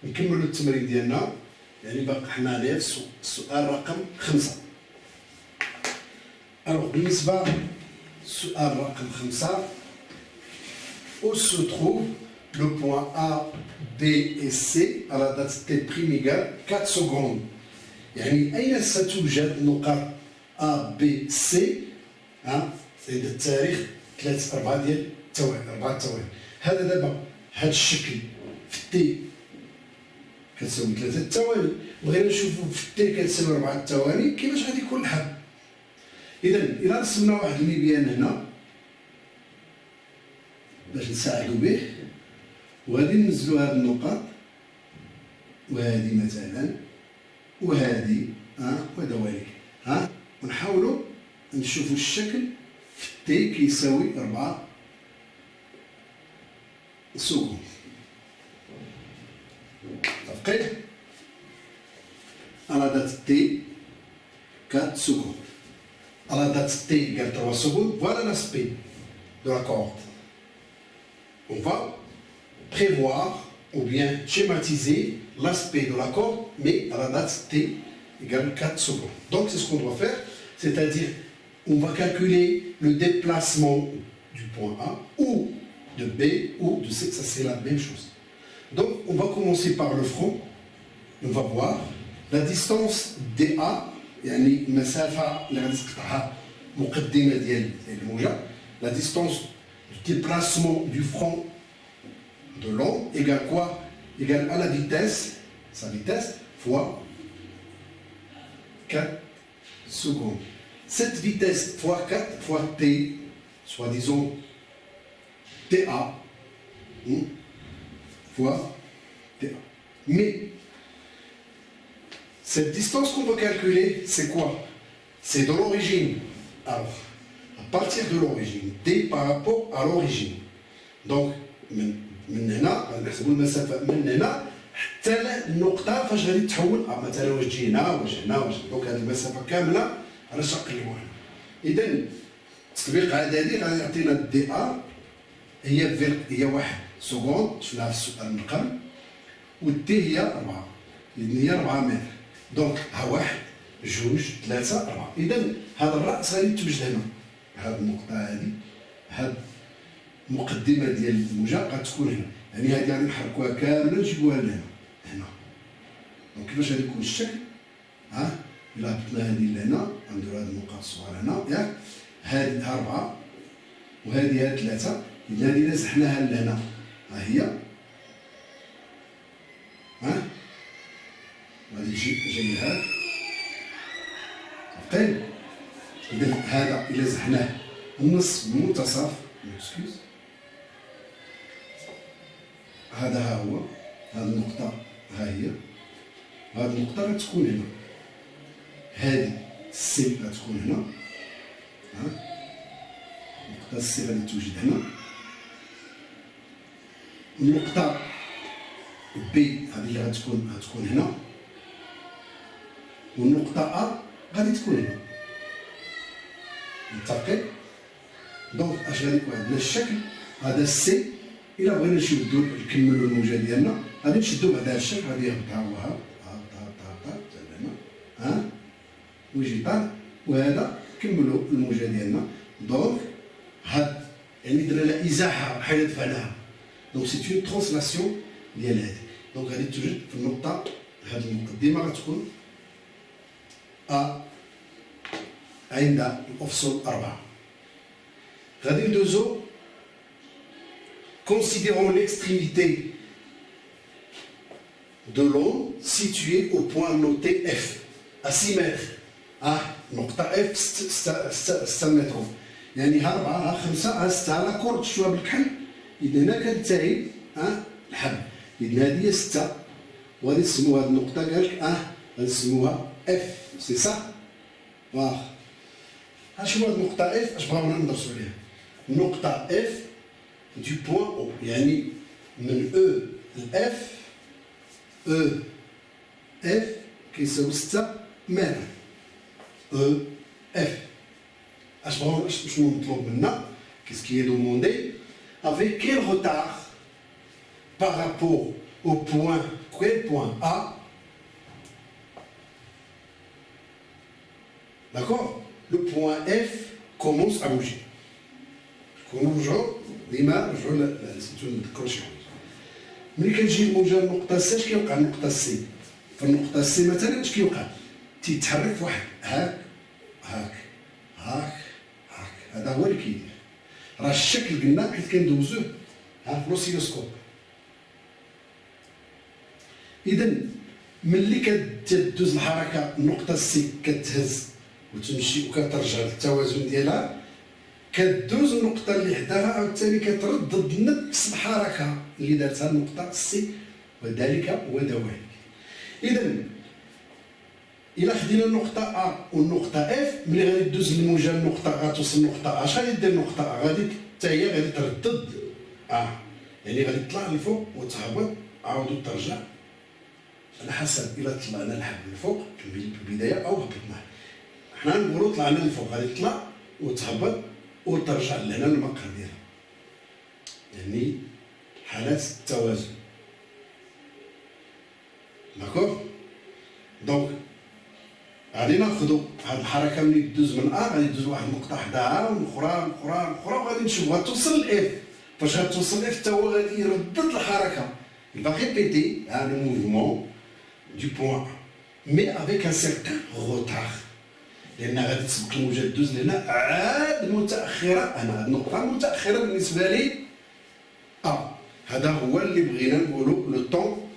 نكملوا التمرين ديالنا. يعني باقي حنا عليه السؤال رقم 5. الوغ بالنسبه للسؤال رقم 5 où se trouve le point A, B et C à la date t' égale 4 secondes. يعني أين ستوجد نقاط A, B, C سيد التاريخ 4 ديال الثواني 4 ثواني. هذا دابا هذا الشكل في التي كتساوي 3 ثواني، بغينا نشوفوا في التي كتساوي 4 ثواني كيفاش غادي يكون الحل. إذا إلا رسمنا واحد الميديان هنا باش نساعدو به، وغادي ننزلو هاد النقاط وهادي مثلا وهادي وكذلك ونحاولو نشوفو الشكل في تي كيساوي 4 سكون. متفقين؟ على دات تي 4 secondes. À la date t égale 3 secondes, voilà l'aspect de la cohorte. On va prévoir ou bien schématiser l'aspect de la cohorte, mais à la date t égale 4 secondes. Donc c'est ce qu'on doit faire, c'est-à-dire on va calculer le déplacement du point A ou de B ou de C, ça c'est la même chose. Donc on va commencer par le front, on va voir la distance DA. يعني المسافة اللي غادي تقطعها مقدمة ديال الموجة. La distance du déplacement du front de l'onde égale quoi? Égale à la vitesse, sa vitesse, fois 4 secondes. Cette vitesse fois 4 fois T, soit disons TA, fois TA. Mais cette distance qu'on va calculer, c'est quoi? C'est de l'origine. Alors, à partir de l'origine, D par rapport à l'origine. Donc, من هنا غنحسبوا المسافة من هنا حتى النقطة فاش غادي تحول مثلا واش تجي هنا واش هنا واش دونك هذه المسافة كاملة علاش غنقلبوها هنا. إذا التطبيق عددي غادي يعطينا دي ار هي 1 سكوند شفناها في السؤال من قبل، والتي هي 4 إذن هي 4 متر. دونك ها 1 2 3 4. إذا هذا الرأس غادي يتوجد هنا، هذه النقطة هذه هذه المقدمة ديال الموجة غتكون هنا، يعني هذه غادي نحركوها كاملة نجيبوها لهنا هنا. دونك كيفاش غادي يكون الشكل؟ إلا هبطنا هذه لهنا غنديرو هاد النقاط الصغار هنا ياك، هذه 4 وهذه 3. إذا هذه إلا زحناها لهنا ها هي غادي تجي جاي هاد متفقين. إذا هذا إلا زحناه النص المنتصف اكسكيوز، هذا ها هو، هذه النقطة ها هي، هذه النقطة غتكون هنا، هذه سي غتكون هنا، النقطة سي غادي توجد هنا، النقطة بي هذه اللي غتكون هنا، والنقطة أ غادي تكون هنا. متفقين؟ دونك اش غادي يكون عندنا الشكل هذا السي. إلا بغينا نكملو الموجة ديالنا غادي نشدو بهذا الشكل، غادي يهبط ها هو هبط هنا ويجي طالع، وهذا نكملو الموجة ديالنا. دونك هاد يعني درنا لها إزاحة بحال دفعناها. دونك سي اون ترانسلاسيون ديال هادي. دونك غادي توجد في النقطة هاد المقدمة غتكون عند الأفصل 4. غادي ندوزو considérons l'extrémité de l'onde située au point noté F à 6 mètres. نقطة F 6 متر، يعني ها 4 ها 5 ها 6 ها كورت شويه بالكحل. إذا هنا كتنتهي الحل. إذا هذه هي 6 وغادي نسموها هذه النقطة قالك غادي نسموها F، سي صا؟ شنو هاد النقطة اف؟ اش بغاونا ندرسو عليها؟ النقطة اف دو بوان او، يعني من او لاف، او اف كيساوي 6 متر. او اف اش بغاونا شنو مطلوب منا؟ كيس كي est demandé avec quel retard par rapport au point, quel point A, d'accord, le point F commence à bouger. ديما نرجعوا للكروشيون. ملي كنجي الموجه النقطه سي اش كيوقع النقطه سي؟ فالنقطه سي مثلا اش كيوقع؟ تيتحرك في واحد هاك هاك هاك هاك، هذا هو اللي كيدير. راه الشكل قلنا حيت كندوزوه ها في لوسيلوسكوب. اذا ملي كتدوز الحركه النقطه سي كتهز وتمشي وكترجع للتوازن ديالها، كدوز النقطة اللي حداها عاوتاني كتردد نفس الحركة اللي دارتها النقطة سي، وذلك هو ذلك. إذا إلا خدينا النقطة أ والنقطة إف، ملي غادي دوز الموجة النقطة أ توصل النقطة أ، اش غادي دير النقطة أ؟ غادي حتى هي غادي تردد أ، يعني غادي تطلع لفوق وتهبط عاود ترجع، على حسب إلا طلعنا لحد الفوق في البداية أو هبطنا. حنا نقولو طلعنا للفوق، غادي تطلع وتهبط وترجع لهنا المقر ديالها، يعني حالات التوازن. داكوغ؟ دونك غادي ناخدو هاد الحركه ملي تدوز من ا غادي تدوز واحد النقطه حداها واخرى وغادي نشوفها توصل لاف. فاش غتوصل لاف حتى هو غادي يردد الحركه، il va répéter le mouvement du point mais avec un certain retard، لأن غادي تسبق الموجة تدوز لهنا عاد متأخرة. أنا هاد النقطة متأخرة بالنسبة لي هذا هو اللي بغينا نقولو لو طون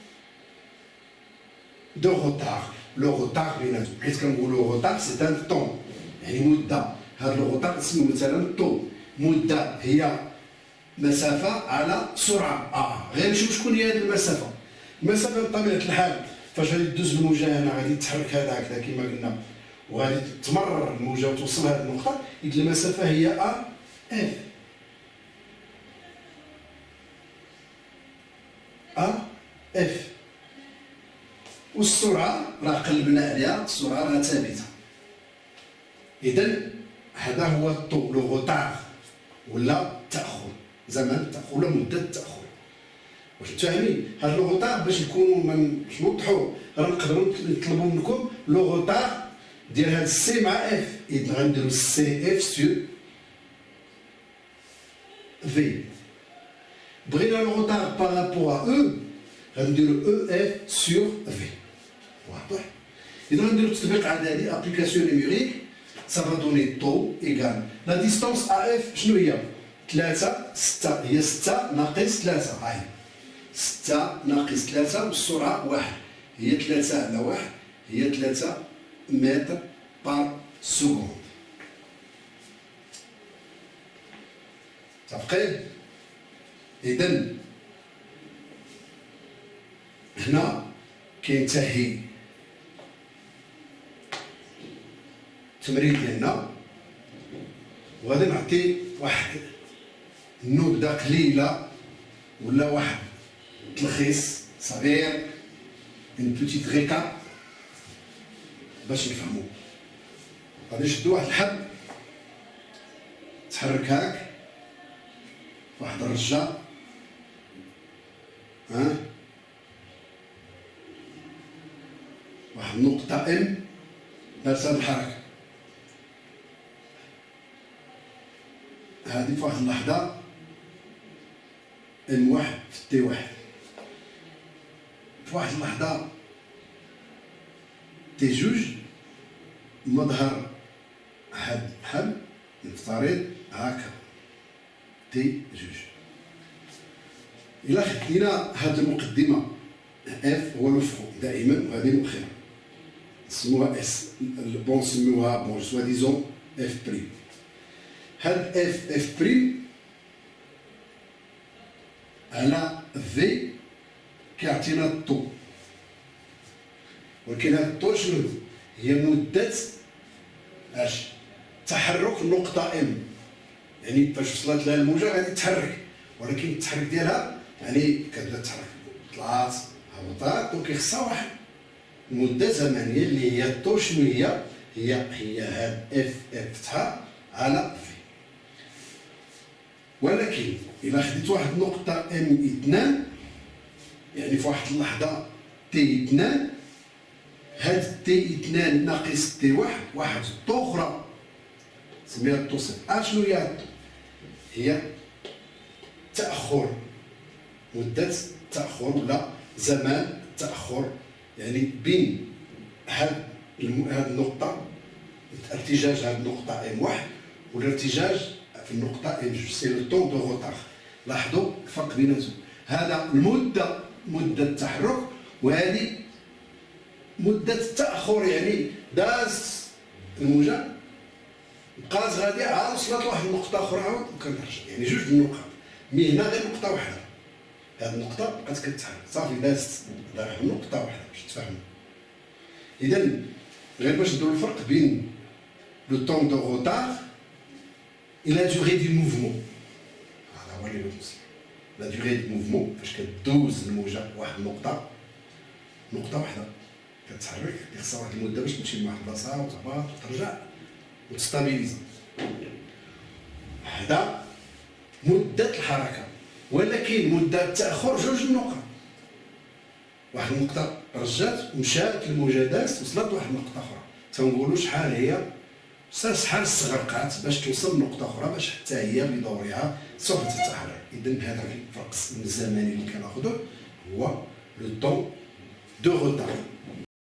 دو روتار. لو روتار بيناتهم، حيت كنقولو روتار سي ان طون، يعني مدة. هاد لو روتار اسمو مثلا طو، مدة هي مسافة على سرعة غير نشوف شكون هي هاد المسافة. المسافة بطبيعة الحال فاش غادي تدوز الموجة هنا غادي تحرك هذا هكذا كما قلنا، وغادي تمرر الموجة وتوصل لهاد النقطة. إذ المسافة هي أ إف. أ إف. والسرعة راه قلبنا عليها، السرعة راه ثابتة. إذا هذا هو الطو، لو غوطار ولا التأخر، زمن التأخر ولا مدة التأخر. واش متفاهمين؟ هاد لو غوطار باش نكونوا باش نوضحوا راه نقدروا نطلبوا منكم لو غوطار ديال هاد السي مع اف. إذا غنديرو سي اف سور في. بغينا لو غوطار بارابور ا او غنديرو او اف سور في. واضح؟ إذا غنديرو تطبيق عددي ابليكاسيون نيميريك، سافا دوني طو إيكال لا ديستونس ا اف. شنو هي؟ 3 6 هي 6 ناقص 3. هاي 6 ناقص 3 والسرعة 1 هي 3 على 1 هي 3 متر بار سكوند. متفقين؟ إذا هنا كينتهي التمرين ديالنا، وغادي نعطي واحد النبذة قليلة ولا واحد تلخيص صغير، اون بوتيت ريكاب باش نفهمو. غادي نشدو واحد الحبل تحرك هاك واحد الرجة، واحد النقطة ام دارت هاد الحركة هادي في واحد اللحظة ام واحد في تي واحد، في واحد اللحظة تي جوج مظهر هاد الحبل نفترض هاكا تي جوج. إلا خدينا هاد المقدمة اف هو الأفق دائما وهذه مؤخرة نسموها اس، بون نسميوها بون سوا ديزون اف بريم. هاد اف بريم على في كيعطينا الطو، ولكن هاد الطو شنو هي؟ مدة تحرك النقطة ام، يعني فاش وصلت لها الموجة غادي تحرك، ولكن التحرك ديالها يعني كتبدا تحرك طلعت هبطات، دونك خصها واحد مدة زمنية اللي هي الطو. شنو هي هاد اف فتحة على في. ولكن إلا خديت واحد النقطة ام 2 يعني في واحد اللحظه تي 2 هاد تي 2 ناقص تي 1 واحد الضو اخرى سميها الضو صفر. شنو هي الضو؟ هي تاخر، مده التاخر ولا زمان التاخر، يعني بين هاد النقطه، ارتجاج هاد النقطه ام واحد والارتجاج في النقطه ام جوج، سي لو طون دو روتار. لاحظوا الفرق بيناتهم، هذا مده التحرك وهذه مده التاخر، يعني داز الموجه بقات غاديه عاد وصلت لواحد النقطه اخرى عاود وكترجع، يعني جوج النقط. مي هنا غير نقطه واحده، هذه النقطه بقات كتحرك صافي دازت واحد النقطه واحده باش تفهموا. اذا غير باش نديرو الفرق بين لو طون دو روتار et la durée du mouvement. هذا هو اللي بنوصل. لا durée du mouvement فاش كدوز الموجه واحد النقطه، نقطه واحده كتحرك خصها واحد المده باش تمشي لواحد البلاصه وتهبط وترجع وتستابيليزا. هذا مده الحركه، ولكن مده التاخر جوج النقط. واحد النقطه رجعت ومشات الموجه دازت وصلت لواحد النقطه اخرى، تنقولوا شحال هي، شحال استغرقات باش توصل لنقطه اخرى باش حتى هي بدورها سوف تتحرك. اذا هذا الفرق الزمني اللي كناخذوه هو لو طون دو روتار.